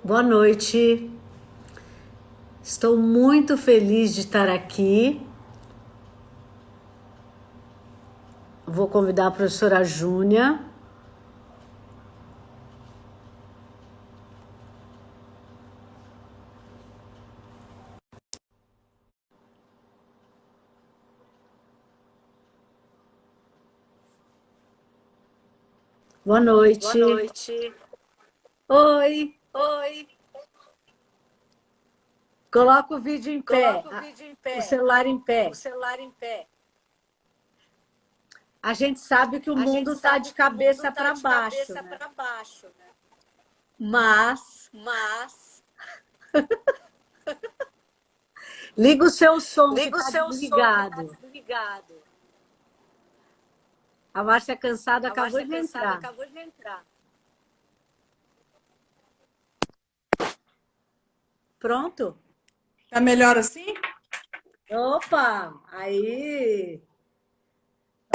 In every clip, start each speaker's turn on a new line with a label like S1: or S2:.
S1: Boa noite. Estou muito feliz de estar aqui. Vou convidar a professora Júnia. Boa
S2: Boa
S1: noite.
S2: noite.
S1: Oi.
S2: Oi.
S1: Coloca o vídeo em pé,
S2: Coloca o vídeo em
S1: o
S2: pé,
S1: celular em
S2: o
S1: pé.
S2: celular em pé.
S1: A gente sabe que o
S2: A gente
S1: mundo está
S2: sabe
S1: de
S2: que o mundo
S1: cabeça
S2: está
S1: para
S2: de
S1: baixo,
S2: cabeça
S1: né?
S2: para baixo, né?
S1: Mas
S2: Mas
S1: liga o seu som que
S2: liga o
S1: está
S2: seu som que está
S1: desligado.
S2: desligado.
S1: A Márcia Cansado
S2: A
S1: acabou
S2: Márcia
S1: de
S2: Cansada
S1: entrar.
S2: acabou de entrar.
S1: Pronto?
S3: Tá melhor assim?
S1: Opa! Aí!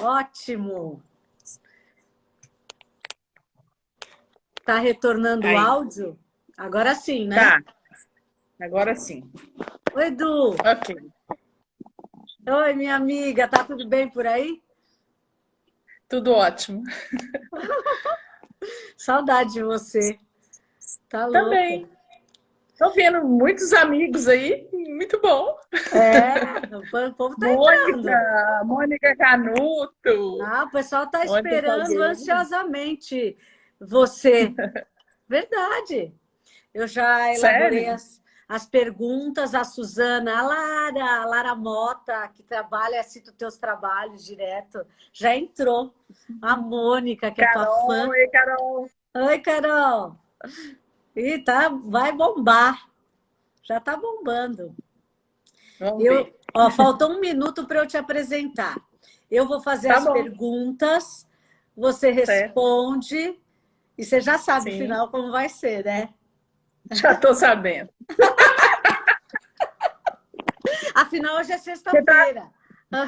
S1: Ótimo! Tá retornando o
S3: Aí,
S1: áudio? Agora sim, né?
S3: tá. Agora sim.
S1: Oi, Edu!
S3: Ok.
S1: Oi, minha amiga, tá tudo bem por aí?
S3: Tudo ótimo.
S1: Saudade de você. Tá louca.
S3: Também. Tô vendo muitos amigos aí. Muito bom.
S1: É, o povo tá entrando.
S3: Mônica Canuto,
S1: Ah, o pessoal tá
S3: Mônica
S1: esperando
S3: Salgueiro.
S1: ansiosamente você. Verdade. Eu já elaborei
S3: Sério?
S1: as perguntas, a Suzana, a Lara Mota, que trabalha, cita os teus trabalhos direto, já entrou. A Mônica, que é tua
S3: Carol,
S1: fã.
S3: e Carol.
S1: Oi, Carol. E tá, vai bombar. Já tá bombando.
S3: Vamos ver.
S1: Faltou um minuto para eu te apresentar. Eu vou fazer
S3: Tá
S1: as
S3: bom.
S1: perguntas, você
S3: Certo.
S1: responde, e você já sabe o
S3: Sim.
S1: final como vai ser, né?
S3: Já tô sabendo.
S1: Afinal, hoje é
S3: Você,
S1: sexta-feira.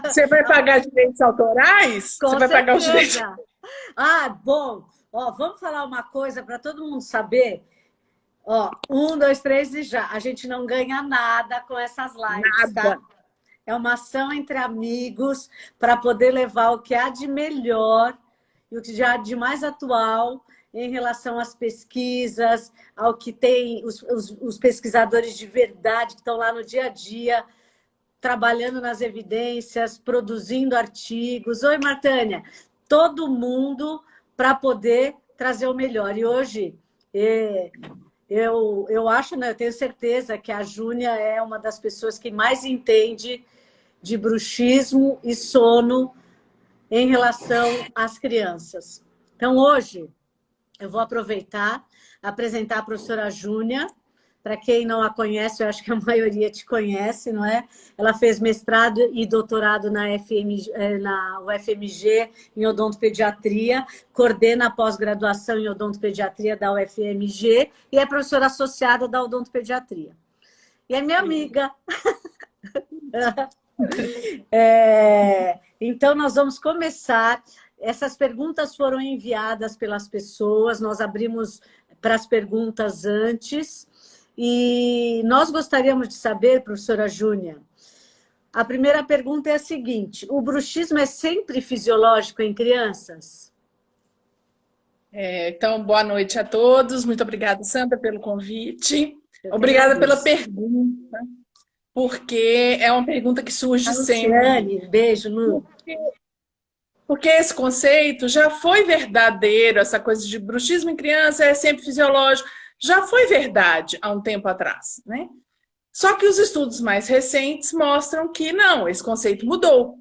S3: você vai pagar direitos autorais? Você
S1: Com
S3: vai pagar os direitos?
S1: certeza. Ah, bom. Vamos falar uma coisa para todo mundo saber. Um, dois, três e já. A gente não ganha nada com essas lives,
S3: Nada.
S1: tá? É uma ação entre amigos para poder levar o que há de melhor e o que há de mais atual em relação às pesquisas, ao que tem os pesquisadores de verdade que estão lá no dia a dia, trabalhando nas evidências, produzindo artigos. Oi, Martânia. Todo mundo para poder trazer o melhor. E hoje, eu acho, né, eu tenho certeza que a Júnia é uma das pessoas que mais entende de bruxismo e sono em relação às crianças. Então, hoje, eu vou aproveitar, apresentar a professora Júnia. Para quem não a conhece, eu acho que a maioria te conhece, não é? Ela fez mestrado e doutorado na UFMG em odontopediatria, coordena a pós-graduação em odontopediatria da UFMG e é professora associada da odontopediatria. E é minha amiga. Então, nós vamos começar. Essas perguntas foram enviadas pelas pessoas, nós abrimos para as perguntas antes. E nós gostaríamos de saber, professora Júnia, a primeira pergunta é a seguinte: o bruxismo é sempre fisiológico em crianças?
S3: Então, boa noite a todos. Muito obrigada, Sandra, pelo convite.
S1: Eu que
S3: Obrigada pela
S1: agradeço.
S3: pergunta, porque é uma pergunta que surge
S1: A
S3: sempre.
S1: Luciane, beijo, Lu.
S3: Porque esse conceito já foi verdadeiro, essa coisa de bruxismo em criança é sempre fisiológico, já foi verdade há um tempo atrás, né? Só que os estudos mais recentes mostram que não, esse conceito mudou.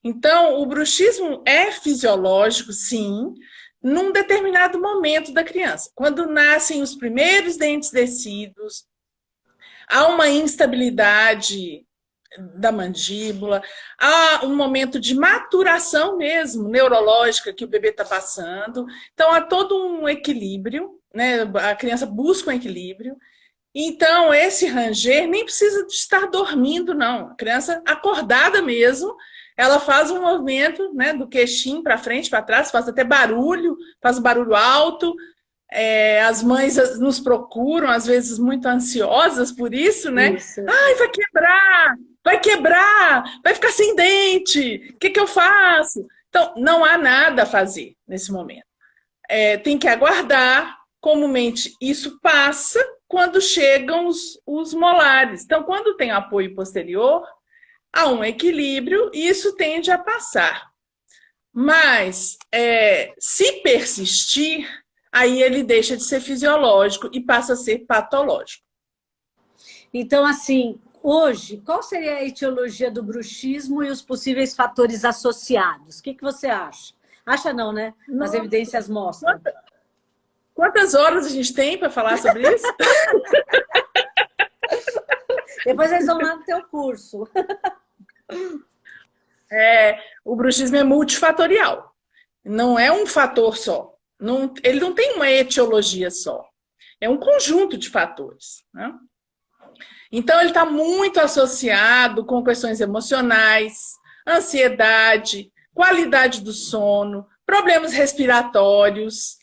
S3: Então, o bruxismo é fisiológico, sim, num determinado momento da criança. Quando nascem os primeiros dentes descidos, há uma instabilidade da mandíbula, há um momento de maturação mesmo, neurológica, que o bebê está passando. Então, há todo um equilíbrio, né? A criança busca um equilíbrio. Então, esse ranger nem precisa de estar dormindo, não. A criança acordada mesmo, ela faz um movimento, né, do queixinho para frente, para trás, faz até barulho, faz barulho alto, As mães nos procuram, às vezes, muito ansiosas por isso, né?
S1: Isso.
S3: Ai, vai quebrar, vai ficar sem dente, o que que eu faço? Então, não há nada a fazer nesse momento. Tem que aguardar, comumente isso passa quando chegam os molares. Então, quando tem apoio posterior, há um equilíbrio e isso tende a passar. Mas, se persistir, aí ele deixa de ser fisiológico e passa a ser patológico.
S1: Então, assim, hoje, qual seria a etiologia do bruxismo e os possíveis fatores associados? O que você acha? Acha não, né? As evidências mostram.
S3: Quantas horas a gente tem para falar sobre isso?
S1: Depois eles vão lá no teu curso.
S3: O bruxismo é multifatorial. Não é um fator só. Ele não tem uma etiologia só. É um conjunto de fatores, né? Então, ele está muito associado com questões emocionais, ansiedade, qualidade do sono, problemas respiratórios.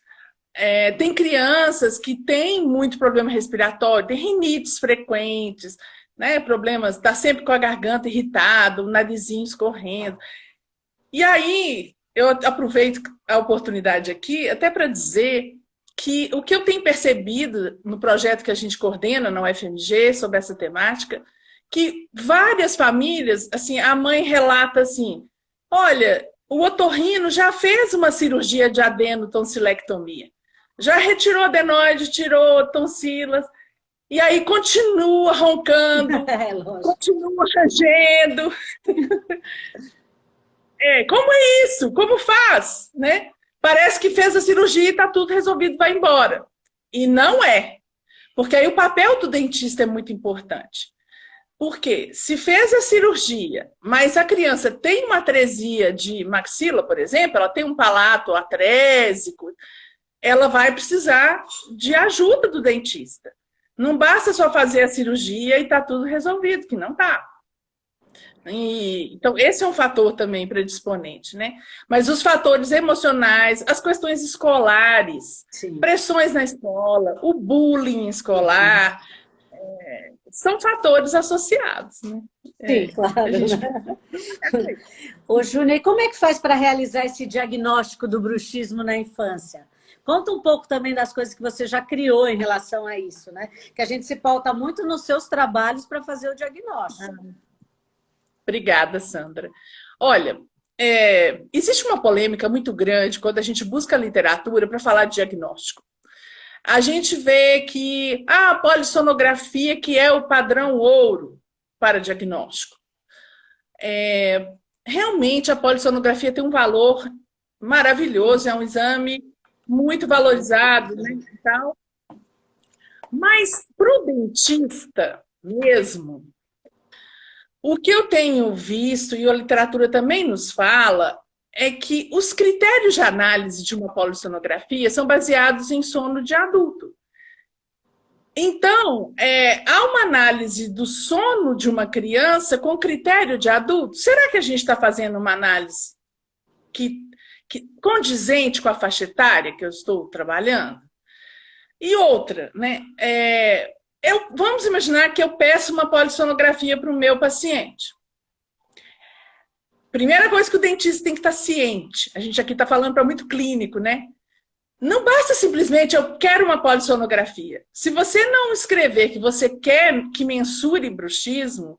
S3: Tem crianças que têm muito problema respiratório, tem rinites frequentes, né? Problemas, está sempre com a garganta irritada, o narizinho escorrendo. E aí, eu aproveito a oportunidade aqui até para dizer que o que eu tenho percebido no projeto que a gente coordena na UFMG sobre essa temática, que várias famílias, assim, a mãe relata assim, olha, o otorrino já fez uma cirurgia de adenotonsilectomia, já retirou adenoide, tirou tonsilas, e aí continua roncando, continua rangendo. Como é isso? Como faz? Né? Parece que fez a cirurgia e está tudo resolvido, vai embora. E não é. Porque aí o papel do dentista é muito importante. Porque se fez a cirurgia, mas a criança tem uma atresia de maxila, por exemplo, ela tem um palato atrésico, ela vai precisar de ajuda do dentista. Não basta só fazer a cirurgia e está tudo resolvido, que não está. Então, esse é um fator também predisponente, né? Mas os fatores emocionais, as questões escolares, sim, pressões na escola, o bullying escolar, são fatores associados, né?
S1: Sim, claro. Né? Ô, Júnior, e como é que faz para realizar esse diagnóstico do bruxismo na infância? Conta um pouco também das coisas que você já criou em relação a isso, né? Que a gente se pauta muito nos seus trabalhos para fazer o diagnóstico.
S3: Obrigada, Sandra. Olha, existe uma polêmica muito grande quando a gente busca literatura para falar de diagnóstico. A gente vê que a polissonografia que é o padrão ouro para diagnóstico. Realmente, a polissonografia tem um valor maravilhoso, é um exame muito valorizado, né, e tal. Mas, para o dentista mesmo, o que eu tenho visto, e a literatura também nos fala, é que os critérios de análise de uma polissonografia são baseados em sono de adulto. Então, há uma análise do sono de uma criança com critério de adulto. Será que a gente está fazendo uma análise que condizente com a faixa etária que eu estou trabalhando? E outra, né? Vamos imaginar que eu peço uma polissonografia para o meu paciente. Primeira coisa que o dentista tem que estar ciente. A gente aqui está falando para muito clínico, né? Não basta simplesmente eu quero uma polissonografia. Se você não escrever que você quer que mensure bruxismo,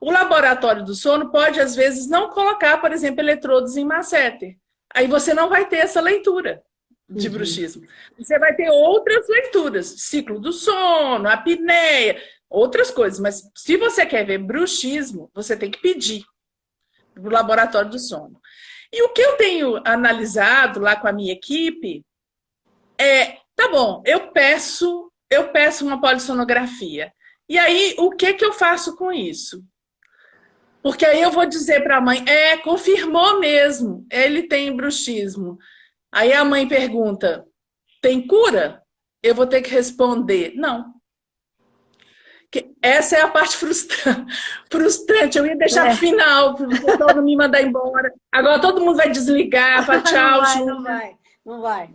S3: o laboratório do sono pode, às vezes, não colocar, por exemplo, eletrodos em masseter. Aí você não vai ter essa leitura de bruxismo. Você vai ter outras leituras, ciclo do sono, apneia, outras coisas. Mas se você quer ver bruxismo, você tem que pedir para o laboratório do sono. E o que eu tenho analisado lá com a minha equipe tá bom, eu peço uma polissonografia. E aí, o que eu faço com isso? Porque aí eu vou dizer para a mãe, confirmou mesmo, ele tem bruxismo. Aí a mãe pergunta, tem cura? Eu vou ter que responder, não. Essa é a parte frustrante. Eu ia deixar pro final, para o pessoal não me mandar embora. Agora todo mundo vai desligar, falar tchau,
S1: não vai.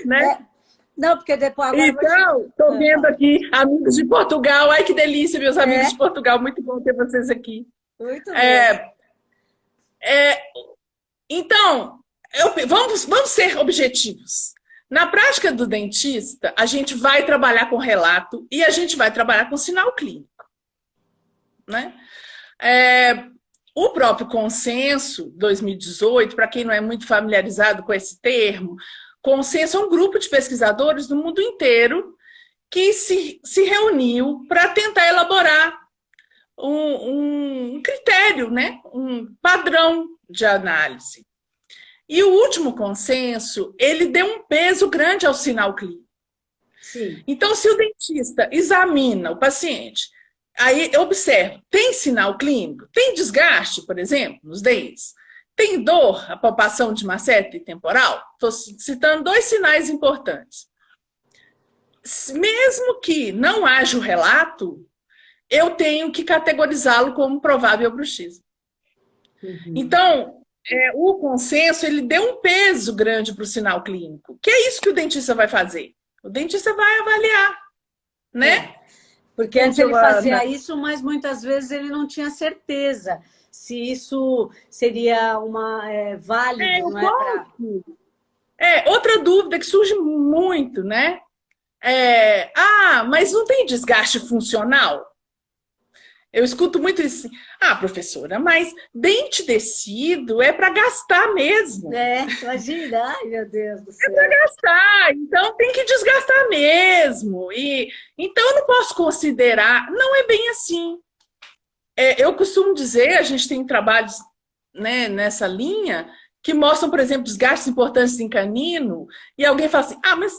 S3: Né?
S1: Não, porque depois agora
S3: Então, estou vendo aqui amigos de Portugal. Ai, que delícia, meus amigos de Portugal. Muito bom ter vocês aqui.
S1: Muito bem.
S3: Então, vamos ser objetivos. Na prática do dentista, a gente vai trabalhar com relato e a gente vai trabalhar com sinal clínico. Né? O próprio consenso 2018, para quem não é muito familiarizado com esse termo, consenso é um grupo de pesquisadores do mundo inteiro que se reuniu para tentar elaborar um critério, né? Um padrão de análise. E o último consenso, ele deu um peso grande ao sinal clínico.
S1: Sim.
S3: Então, se o dentista examina o paciente, aí observa, tem sinal clínico? Tem desgaste, por exemplo, nos dentes? Tem dor, a palpação de masseter temporal? Estou citando 2 sinais importantes. Mesmo que não haja o relato, eu tenho que categorizá-lo como provável bruxismo.
S1: Uhum.
S3: Então, o consenso, ele deu um peso grande para o sinal clínico. Que é isso que o dentista vai fazer? O dentista vai avaliar, né?
S1: Porque antes ele fazia isso, mas muitas vezes ele não tinha certeza se isso seria válido, não é?
S3: Outra dúvida que surge muito, né? Mas não tem desgaste funcional? Eu escuto muito isso assim, professora, mas dente descido é para gastar mesmo.
S1: Imagina, ai meu Deus do céu.
S3: É para gastar, então tem que desgastar mesmo. Então eu não posso considerar, não é bem assim. Eu costumo dizer, a gente tem trabalhos, né, nessa linha, que mostram, por exemplo, desgastes importantes em canino, e alguém fala assim, mas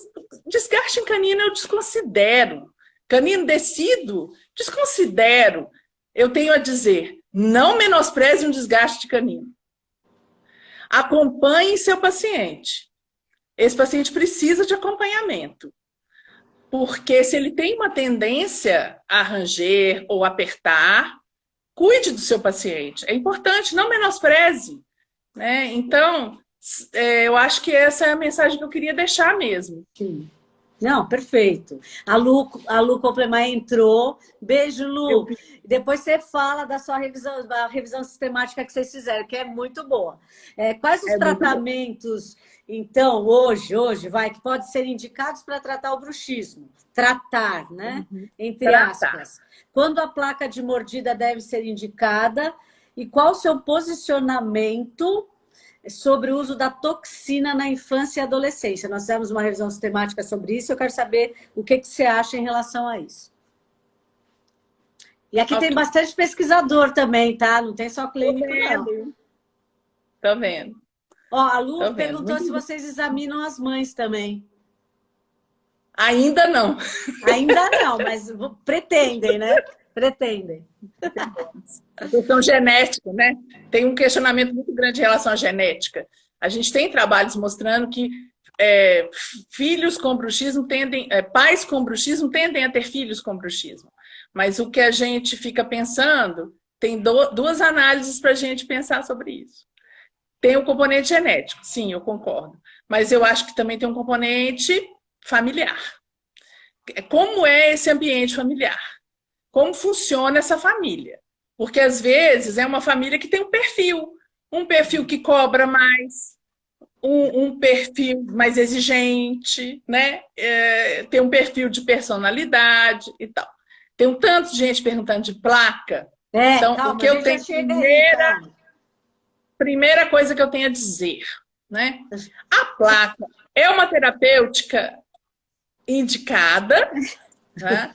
S3: desgaste em canino eu desconsidero. Canino descido, desconsidero. Eu tenho a dizer, não menospreze um desgaste de canino. Acompanhe seu paciente. Esse paciente precisa de acompanhamento. Porque se ele tem uma tendência a ranger ou apertar, cuide do seu paciente. É importante, não menospreze. Né? Então, eu acho que essa é a mensagem que eu queria deixar mesmo.
S1: Sim. Não, perfeito. A Lu Complemar entrou. Beijo, Lu. Depois você fala da sua revisão, da revisão sistemática que vocês fizeram, que é muito boa. Quais os tratamentos, então, hoje, que podem ser indicados para tratar o bruxismo? Tratar, né? Entre aspas. Quando a placa de mordida deve ser indicada e qual o seu posicionamento sobre o uso da toxina na infância e adolescência. Nós fizemos uma revisão sistemática sobre isso, eu quero saber o que você acha em relação a isso. E aqui tem bastante pesquisador também, tá? Não tem só clínico, não.
S3: Tô vendo.
S1: A Lu perguntou se vocês examinam as mães também.
S3: Ainda não.
S1: Ainda não, mas pretendem, né? Pretendem.
S3: A questão genética, né? Tem um questionamento muito grande em relação à genética. A gente tem trabalhos mostrando que filhos com bruxismo pais com bruxismo tendem a ter filhos com bruxismo. Mas o que a gente fica pensando, tem 2 análises para a gente pensar sobre isso. Tem um componente genético, sim, eu concordo. Mas eu acho que também tem um componente familiar. Como é esse ambiente familiar? Como funciona essa família? Porque, às vezes, é uma família que tem um perfil que cobra mais, um perfil mais exigente, né? Tem um perfil de personalidade e tal. Tem um tanto de gente perguntando de placa. Então,
S1: calma,
S3: o que eu tenho... Primeira coisa que eu tenho a dizer, né? A placa é uma terapêutica indicada, né?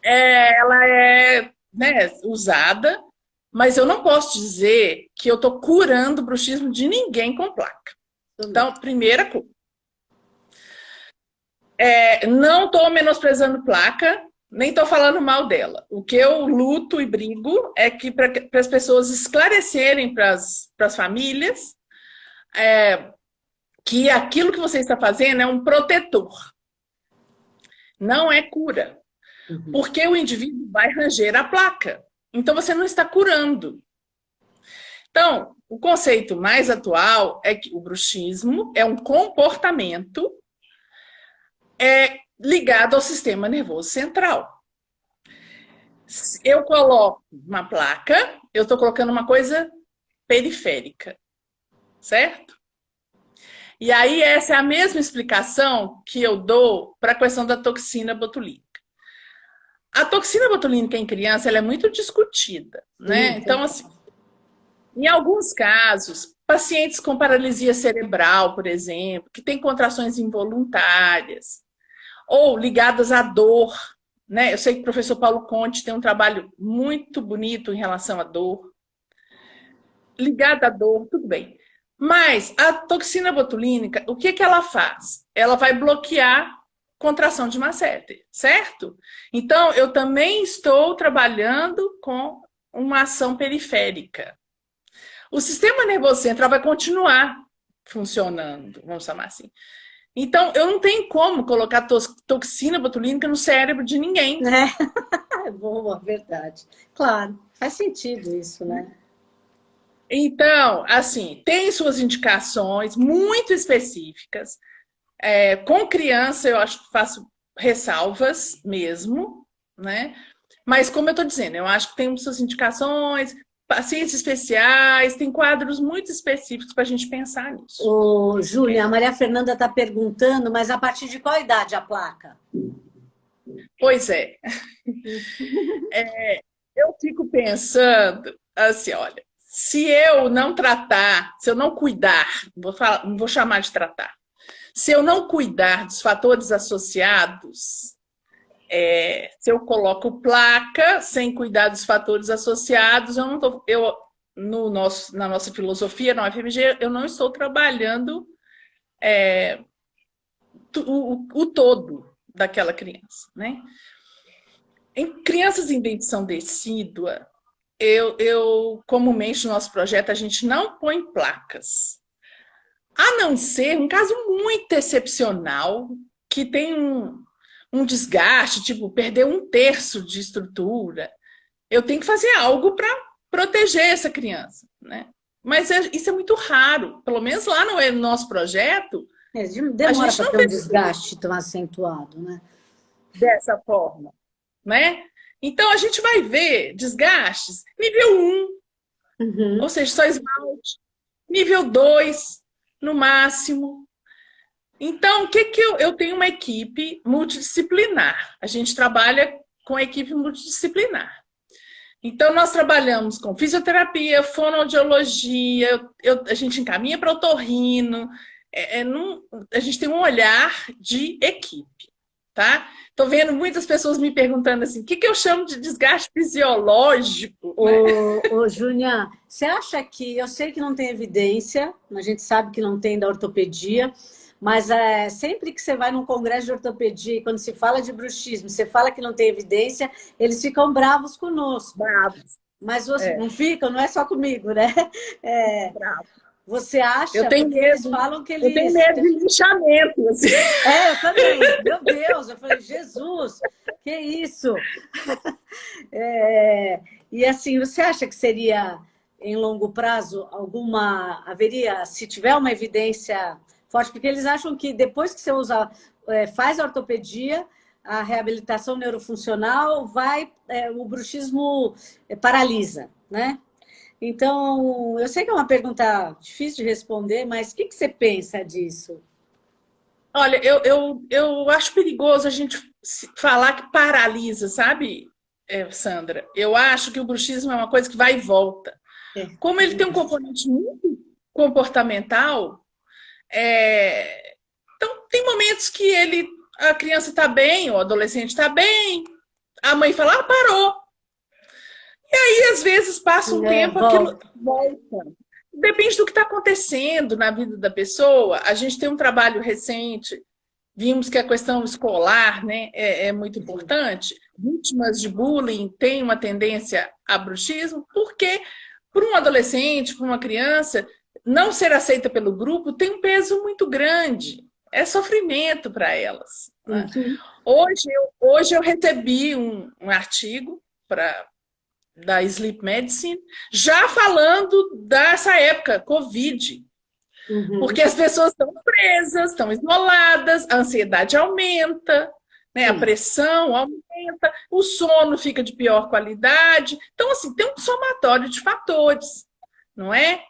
S3: Ela é, né, usada, mas eu não posso dizer que eu estou curando o bruxismo de ninguém com placa. Então, primeira coisa. Não estou menosprezando placa, nem estou falando mal dela. O que eu luto e brigo é que para as pessoas esclarecerem para as famílias que aquilo que você está fazendo é um protetor. Não é cura. Porque o indivíduo vai ranger a placa. Então, você não está curando. Então, o conceito mais atual é que o bruxismo é um comportamento ligado ao sistema nervoso central. Eu coloco uma placa, eu estou colocando uma coisa periférica, certo? E aí essa é a mesma explicação que eu dou para a questão da toxina botulínica. A toxina botulínica em criança ela é muito discutida, né? Então, assim, em alguns casos, pacientes com paralisia cerebral, por exemplo, que têm contrações involuntárias, ou ligadas à dor, né? Eu sei que o professor Paulo Conte tem um trabalho muito bonito em relação à dor. Ligada à dor, tudo bem. Mas a toxina botulínica, o que ela faz? Ela vai bloquear contração de masséter, certo? Então, eu também estou trabalhando com uma ação periférica. O sistema nervoso central vai continuar funcionando, vamos chamar assim. Então, eu não tenho como colocar toxina botulínica no cérebro de ninguém.
S1: É boa, verdade. Claro, faz sentido isso, né?
S3: Então, assim, tem suas indicações muito específicas. Com criança, eu acho que faço ressalvas mesmo, né? Mas, como eu estou dizendo, eu acho que tem suas indicações, pacientes especiais, tem quadros muito específicos para a gente pensar nisso.
S1: Ô, Júlia, a Maria Fernanda está perguntando, mas a partir de qual idade a placa?
S3: Pois é. Eu fico pensando, assim, olha, se eu não tratar, se eu não cuidar, não vou chamar de tratar, se eu não cuidar dos fatores associados, se eu coloco placa sem cuidar dos fatores associados, eu não tô, na nossa filosofia, na UFMG, eu não estou trabalhando o todo daquela criança, né? Em crianças em dentição decídua, comumente no nosso projeto, a gente não põe placas. A não ser um caso muito excepcional, que tem um desgaste, tipo, perder 1/3 de estrutura. Eu tenho que fazer algo para proteger essa criança, né? Mas isso é muito raro. Pelo menos lá no nosso projeto,
S1: demora para ter um desgaste tão acentuado, né?
S3: Dessa forma, né? Então, a gente vai ver desgastes nível 1, ou seja, só esmalte, nível 2, no máximo. Então, eu tenho uma equipe multidisciplinar. A gente trabalha com a equipe multidisciplinar. Então, nós trabalhamos com fisioterapia, fonoaudiologia, a gente encaminha para otorrino, a gente tem um olhar de equipe, tá? Estou vendo muitas pessoas me perguntando assim, o que eu chamo de desgaste fisiológico?
S1: Ô, Júnia, você acha que, eu sei que não tem evidência, a gente sabe que não tem da ortopedia, mas sempre que você vai num congresso de ortopedia e quando se fala de bruxismo, você fala que não tem evidência, eles ficam bravos conosco.
S3: Bravos.
S1: Mas você não ficam, não é só comigo, né?
S3: Bravo.
S1: Você acha?
S3: Eu tenho medo,
S1: eles falam que eles...
S3: Eu tenho medo de linchamento. Assim.
S1: Eu também. Meu Deus, eu falei, Jesus, que isso? E assim, você acha que seria, em longo prazo, haveria, se tiver uma evidência forte, porque eles acham que depois que você faz a ortopedia, a reabilitação neurofuncional o bruxismo paralisa, né? Então, eu sei que é uma pergunta difícil de responder, mas o que você pensa disso?
S3: Olha, eu acho perigoso a gente falar que paralisa, sabe, Sandra? Eu acho que o bruxismo é uma coisa que vai e volta. Como ele tem um componente muito comportamental, então tem momentos que a criança está bem, o adolescente está bem, a mãe fala, parou. E aí, às vezes, passa um tempo, aquilo volta. Depende do que está acontecendo na vida da pessoa. A gente tem um trabalho recente, vimos que a questão escolar, né, é muito importante. Vítimas de bullying têm uma tendência a bruxismo, porque para um adolescente, para uma criança, não ser aceita pelo grupo tem um peso muito grande. É sofrimento para elas. Né? Hoje eu recebi um artigo da Sleep Medicine, já falando dessa época, Covid. Porque as pessoas estão presas, estão isoladas, a ansiedade aumenta, né? A pressão aumenta, o sono fica de pior qualidade. Então, assim, tem um somatório de fatores, não é?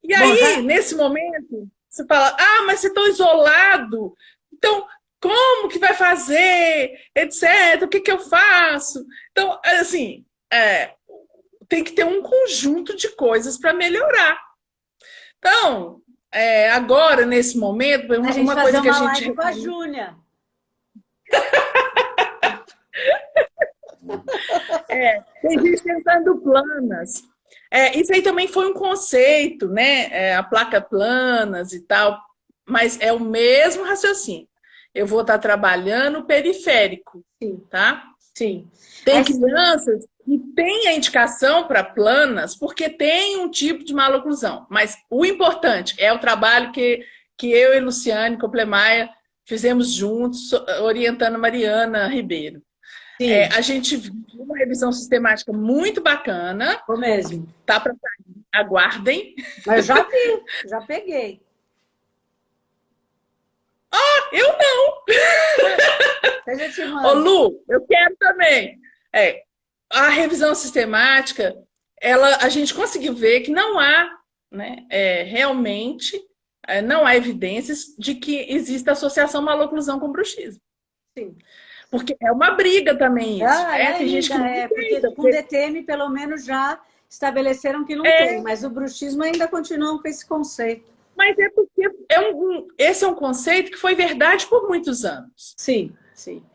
S3: E aí, nesse momento, você fala, mas você está isolado, então como que vai fazer, etc. O que que eu faço? Então, assim, tem que ter um conjunto de coisas para melhorar. Então, agora, nesse momento, uma coisa que a gente...
S1: live com a Júnia.
S3: Tem gente tentando planas. Isso aí também foi um conceito, né? A placa planas e tal, mas é o mesmo raciocínio. Eu vou estar trabalhando periférico, tá?
S1: Sim.
S3: Tem crianças que têm a indicação para planas porque tem um tipo de maloclusão, mas o importante é o trabalho que eu e Luciane Koplemeier fizemos juntos, orientando a Mariana Ribeiro. A gente viu uma revisão sistemática muito bacana.
S1: Foi mesmo.
S3: Tá para sair. Aguardem.
S1: Mas eu já vi, já peguei.
S3: Eu não!
S1: Eu já te mando.
S3: Ô, Lu, eu quero também. A revisão sistemática, a gente conseguiu ver que não há, né, realmente, não há evidências de que exista associação maloclusão com bruxismo.
S1: Sim.
S3: Porque é uma briga também isso. Tem gente que não
S1: porque com o DTM, pelo menos, já estabeleceram que não tem, mas o bruxismo ainda continua com esse conceito.
S3: Mas é porque esse é um conceito que foi verdade por muitos anos.
S1: Sim, sim.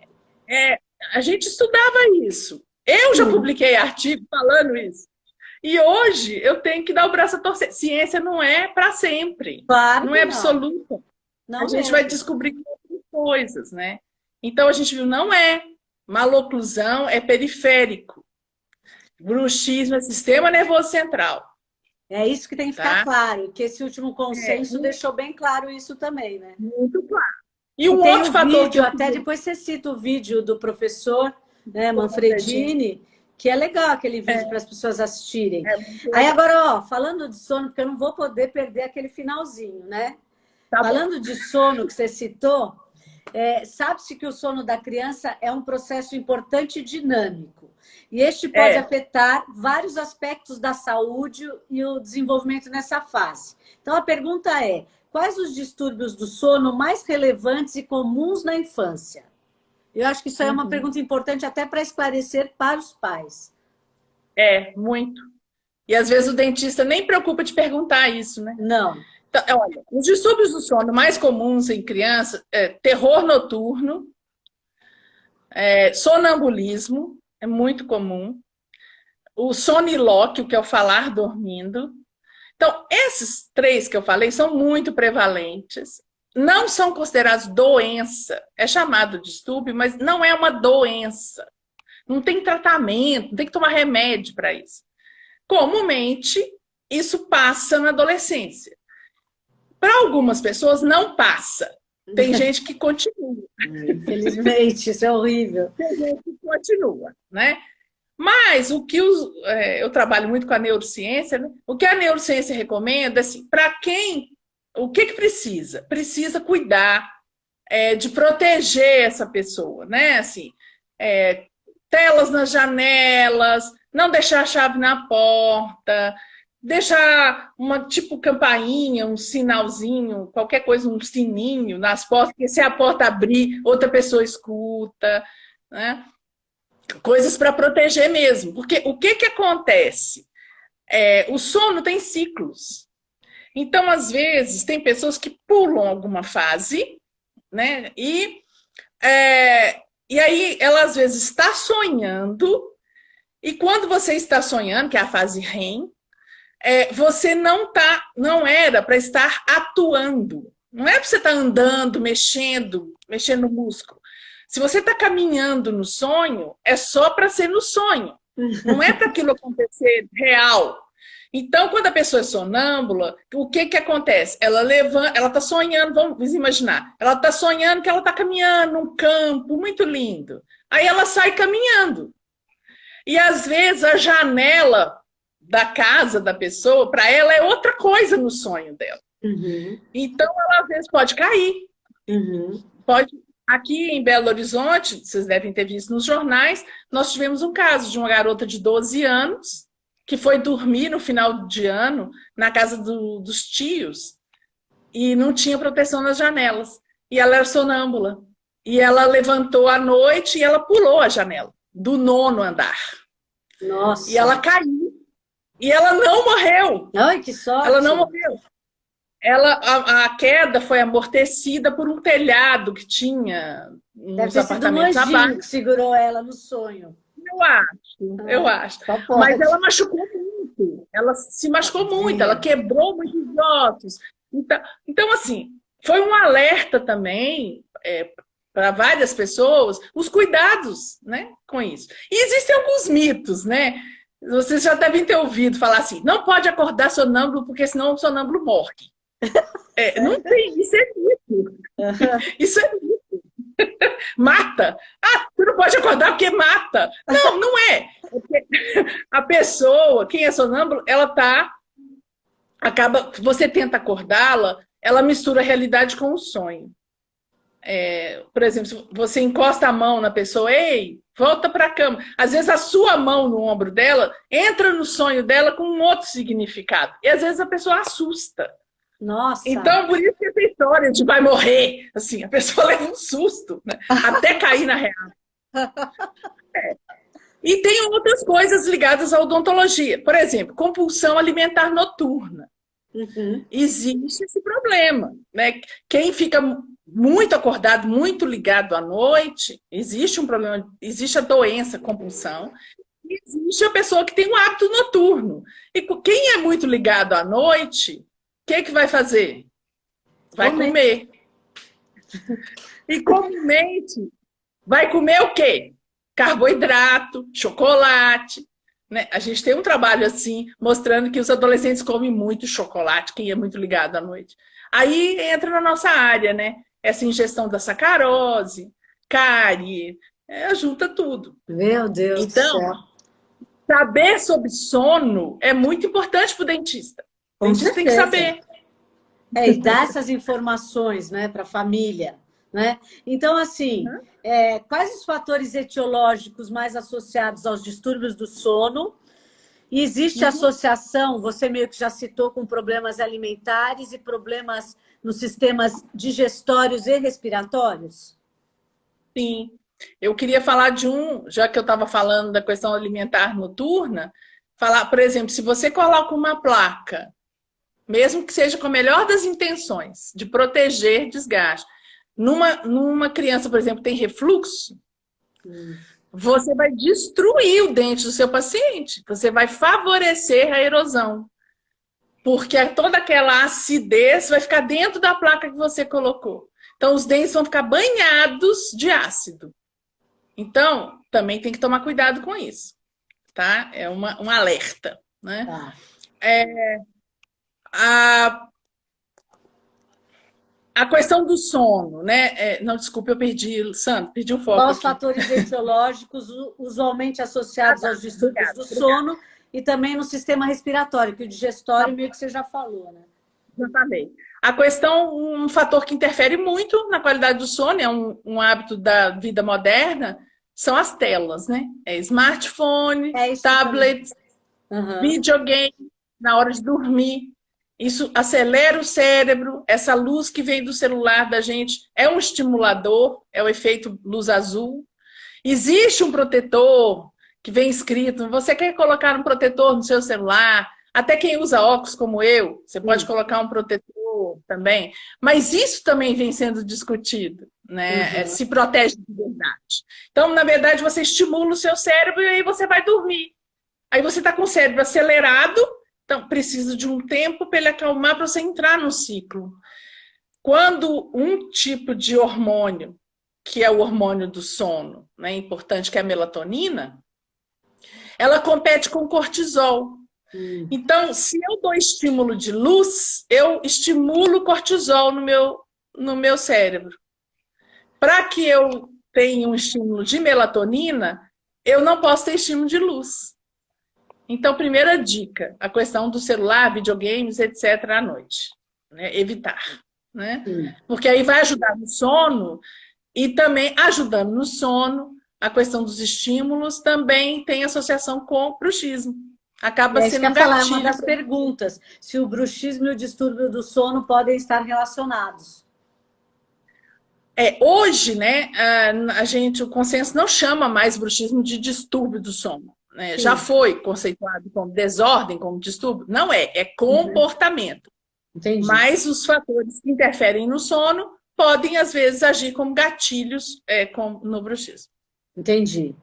S3: A gente estudava isso. Eu já publiquei artigo falando isso. E hoje eu tenho que dar o braço a torcer. Ciência não é para sempre.
S1: Claro,
S3: não é absoluta.
S1: Não
S3: a gente vai descobrir outras coisas, né? Então a gente viu, não é. Maloclusão é periférico. Bruxismo é sistema nervoso central.
S1: É isso que tem que ficar claro, que esse último consenso deixou bem claro isso também, né?
S3: Muito claro. E um outro fator
S1: vídeo, até depois você cita o vídeo do professor, né, Manfredini, que é legal aquele vídeo para as pessoas assistirem. Aí agora, falando de sono, porque eu não vou poder perder aquele finalzinho, né? Falando de sono que você citou, sabe-se que o sono da criança é um processo importante e dinâmico. E este pode afetar vários aspectos da saúde e o desenvolvimento nessa fase. Então, a pergunta é, quais os distúrbios do sono mais relevantes e comuns na infância? Eu acho que isso é uma pergunta importante até para esclarecer para os pais.
S3: Muito. E às vezes o dentista nem preocupa de perguntar isso, né?
S1: Não.
S3: Então, olha, os distúrbios do sono mais comuns em crianças é terror noturno, sonambulismo, é muito comum, o sonilóquio, que é o falar dormindo. Então, esses 3 que eu falei são muito prevalentes, não são considerados doença, é chamado de distúrbio, mas não é uma doença. Não tem tratamento, não tem que tomar remédio para isso. Comumente, isso passa na adolescência. Para algumas pessoas, não passa. Tem gente que continua.
S1: Infelizmente, isso é horrível.
S3: Tem gente que continua, né? Mas o que eu trabalho muito com a neurociência, né? O que a neurociência recomenda, assim, para quem, o que precisa? Precisa cuidar de proteger essa pessoa, né? Assim, telas nas janelas, não deixar a chave na porta, deixar uma tipo campainha, um sinalzinho, qualquer coisa, um sininho nas portas, porque se a porta abrir, outra pessoa escuta, né? Coisas para proteger mesmo. Porque o que acontece? O sono tem ciclos. Então, às vezes, tem pessoas que pulam alguma fase, né? E aí ela, às vezes, está sonhando, e quando você está sonhando, que é a fase REM, você não era para estar atuando. Não é para você estar andando, mexendo no músculo. Se você está caminhando no sonho, é só para ser no sonho. Não é para aquilo acontecer real. Então, quando a pessoa é sonâmbula, o que acontece? Ela levanta, ela está sonhando, vamos imaginar, ela está sonhando que ela está caminhando num campo muito lindo. Aí ela sai caminhando. E às vezes a janela da casa da pessoa, para ela, é outra coisa no sonho dela.
S1: Uhum.
S3: Então, ela às vezes pode cair.
S1: Uhum.
S3: Pode. Aqui em Belo Horizonte, vocês devem ter visto nos jornais, nós tivemos um caso de uma garota de 12 anos que foi dormir no final de ano na casa dos tios e não tinha proteção nas janelas. E ela era sonâmbula. E ela levantou à noite e ela pulou a janela do 9º andar.
S1: Nossa.
S3: E ela caiu. E ela não morreu.
S1: Ai, que sorte.
S3: Ela não morreu. A queda foi amortecida por um telhado que tinha uns apartamentos abaixo.
S1: Que segurou ela no sonho.
S3: Eu acho. Mas ela machucou muito. Ela se machucou muito. Ela quebrou muitos ossos. Então, assim, foi um alerta também para várias pessoas, os cuidados, né, com isso. E existem alguns mitos, né? Vocês já devem ter ouvido falar assim, não pode acordar sonâmbulo, porque senão o sonâmbulo morre. Não tem, isso é mito. Isso é mito. Mata. Você não pode acordar porque mata. Não, não é. Porque a pessoa, quem é sonâmbulo, você tenta acordá-la, ela mistura a realidade com o sonho. Por exemplo, se você encosta a mão na pessoa, ei, volta para a cama. Às vezes a sua mão no ombro dela entra no sonho dela com um outro significado. E às vezes a pessoa assusta.
S1: Nossa.
S3: Então, por isso que essa história de vai morrer, assim, a pessoa leva um susto, né? Até cair na real. E tem outras coisas ligadas à odontologia. Por exemplo, compulsão alimentar noturna.
S1: Uhum.
S3: Existe esse problema, né? Quem fica muito acordado, muito ligado à noite, existe um problema, existe a doença, compulsão, e existe a pessoa que tem um hábito noturno. E quem é muito ligado à noite, o que vai fazer? Vai comer. E comumente, vai comer o quê? Carboidrato, chocolate. Né? A gente tem um trabalho assim, mostrando que os adolescentes comem muito chocolate, quem é muito ligado à noite. Aí entra na nossa área, né? Essa ingestão da sacarose, cárie, junta tudo.
S1: Meu Deus do céu.
S3: Então, saber sobre sono é muito importante para o dentista. O dentista tem que saber.
S1: E dar essas informações, né, para a família. Né? Então, assim, quais os fatores etiológicos mais associados aos distúrbios do sono? E existe associação, você meio que já citou, com problemas alimentares e problemas nos sistemas digestórios e respiratórios?
S3: Sim. Eu queria falar de já que eu estava falando da questão alimentar noturna, falar, por exemplo, se você coloca uma placa, mesmo que seja com a melhor das intenções, de proteger desgaste, numa criança, por exemplo, tem refluxo, você vai destruir o dente do seu paciente. Você vai favorecer a erosão. Porque toda aquela acidez vai ficar dentro da placa que você colocou. Então, os dentes vão ficar banhados de ácido. Então, também tem que tomar cuidado com isso. Tá? É um alerta. Né?
S1: Tá.
S3: A questão do sono, né? Não, desculpa, eu perdi, Sandra, perdi o foco.
S1: Quais os fatores etiológicos usualmente associados aos distúrbios do sono e também no sistema respiratório, que o digestório meio que você já falou, né?
S3: Exatamente. A questão, um fator que interfere muito na qualidade do sono, é um hábito da vida moderna, são as telas, né? Smartphone, tablets, videogame, na hora de dormir. Isso acelera o cérebro, essa luz que vem do celular da gente é um estimulador, é o efeito luz azul. Existe um protetor que vem escrito, você quer colocar um protetor no seu celular, até quem usa óculos como eu, você pode colocar um protetor também, mas isso também vem sendo discutido, né? Se protege de verdade. Então, na verdade, você estimula o seu cérebro e aí você vai dormir. Aí você está com o cérebro acelerado, então, precisa de um tempo para ele acalmar, para você entrar no ciclo. Quando um tipo de hormônio, que é o hormônio do sono, né, importante, que é a melatonina, ela compete com o cortisol. Então, se eu dou estímulo de luz, eu estimulo o cortisol no meu cérebro. Para que eu tenha um estímulo de melatonina, eu não posso ter estímulo de luz. Então, primeira dica, a questão do celular, videogames, etc., à noite. Né? Evitar. Né? Porque aí vai ajudar no sono e também ajudando no sono, a questão dos estímulos também tem associação com o bruxismo. Acaba sendo um
S1: falar, é
S3: gatilho.
S1: uma das perguntas, se o bruxismo e o distúrbio do sono podem estar relacionados.
S3: Hoje, né, o consenso não chama mais bruxismo de distúrbio do sono. Né? Já foi conceituado como desordem, como distúrbio. Não é comportamento.
S1: Entendi.
S3: Mas os fatores que interferem no sono podem, às vezes, agir como gatilhos no bruxismo.
S1: Entendi.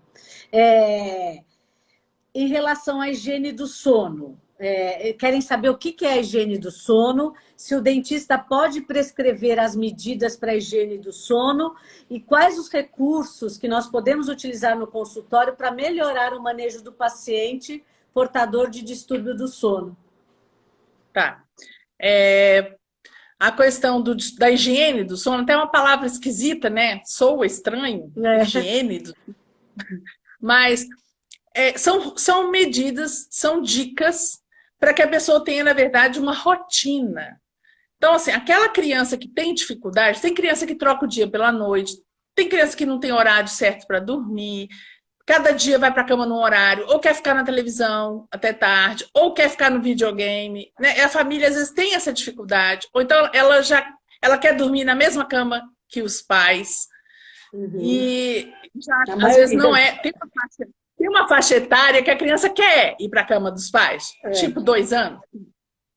S1: Em relação à higiene do sono, querem saber o que é a higiene do sono, se o dentista pode prescrever as medidas para a higiene do sono e quais os recursos que nós podemos utilizar no consultório para melhorar o manejo do paciente portador de distúrbio do sono.
S3: Tá. A questão da higiene do sono, até uma palavra esquisita, né? Soa estranho, higiene do... Mas são medidas, são dicas para que a pessoa tenha, na verdade, uma rotina. Então, assim, aquela criança que tem dificuldade, tem criança que troca o dia pela noite, tem criança que não tem horário certo para dormir, cada dia vai para a cama num horário, ou quer ficar na televisão até tarde, ou quer ficar no videogame. Né? A família, às vezes, tem essa dificuldade. Ou então, ela quer dormir na mesma cama que os pais. E, às vezes, não é... Tem uma faixa etária que a criança quer ir para a cama dos pais, tipo 2 anos.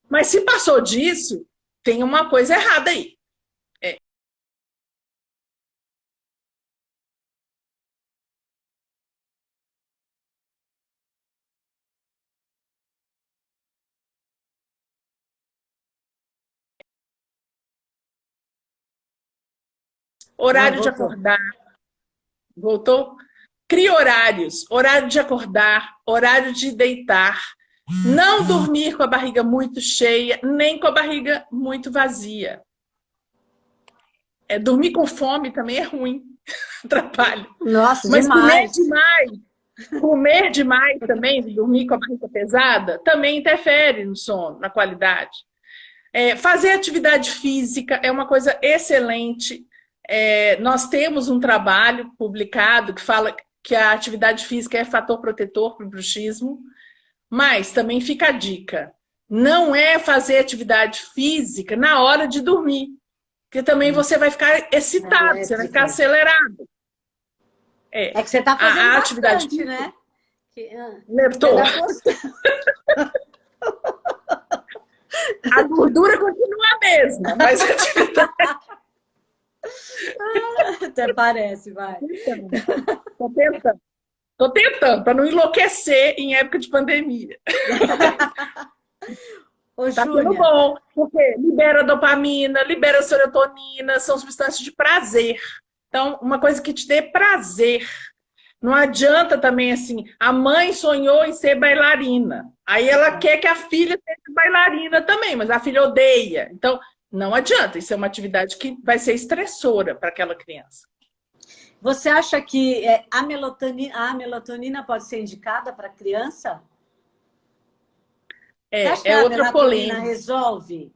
S3: Mas se passou disso, tem uma coisa errada aí. Horário de acordar. Voltou? Crie horários. Horário de acordar, horário de deitar. Não dormir com a barriga muito cheia, nem com a barriga muito vazia. Dormir com fome também é ruim. Atrapalha.
S1: Nossa,
S3: mas
S1: demais.
S3: Comer demais também, dormir com a barriga pesada, também interfere no sono, na qualidade. Fazer atividade física é uma coisa excelente. Nós temos um trabalho publicado que fala que a atividade física é fator protetor para o bruxismo, mas também fica a dica, não é fazer atividade física na hora de dormir, porque também você vai ficar excitado, você vai ficar acelerado.
S1: Que você está fazendo
S3: a
S1: bastante,
S3: atividade física,
S1: né?
S3: A gordura continua a mesma, mas a atividade...
S1: Até parece, vai.
S3: Tô tentando, para não enlouquecer em época de pandemia. Tá tudo bom, porque libera dopamina, libera serotonina, são substâncias de prazer. Então, uma coisa que te dê prazer. Não adianta também assim, a mãe sonhou em ser bailarina. Aí ela quer que a filha seja bailarina também, mas a filha odeia. Então, não adianta, isso é uma atividade que vai ser estressora para aquela criança.
S1: Você acha que a melatonina pode ser indicada para criança? Você acha que a
S3: outra polêmica.
S1: Resolve?